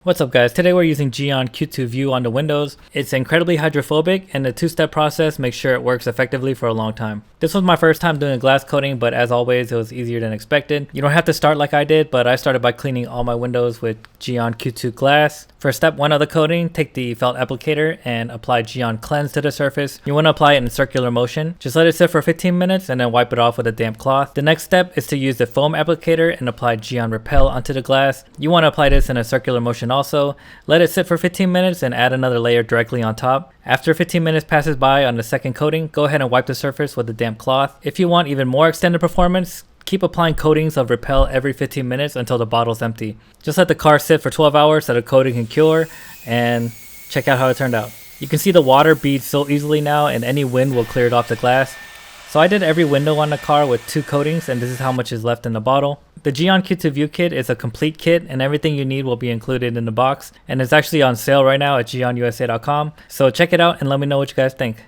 What's up guys, today we're using GYEON Q2 View on the windows. It's incredibly hydrophobic and the two-step process makes sure it works effectively for a long time. This was my first time doing a glass coating, but as always it was easier than expected. You don't have to start like I did, but I started by cleaning all my windows with GYEON Q2 glass. For step 1 of the coating, take the felt applicator and apply GYEON Cleanse to the surface. You want to apply it in circular motion. Just let it sit for 15 minutes and then wipe it off with a damp cloth. The next step is to use the foam applicator and apply GYEON Repel onto the glass. You want to apply this in a circular motion also. Let it sit for 15 minutes and add another layer directly on top. After 15 minutes passes by on the second coating, go ahead and wipe the surface with a damp cloth. If you want even more extended performance, keep applying coatings of Repel every 15 minutes until the bottle's empty. Just let the car sit for 12 hours so the coating can cure, and check out how it turned out. You can see the water beads so easily now and any wind will clear it off the glass. So I did every window on the car with 2 coatings and this is how much is left in the bottle. The GYEON Q2 View kit is a complete kit and everything you need will be included in the box, and it's actually on sale right now at GYEONUSA.com. So check it out and let me know what you guys think.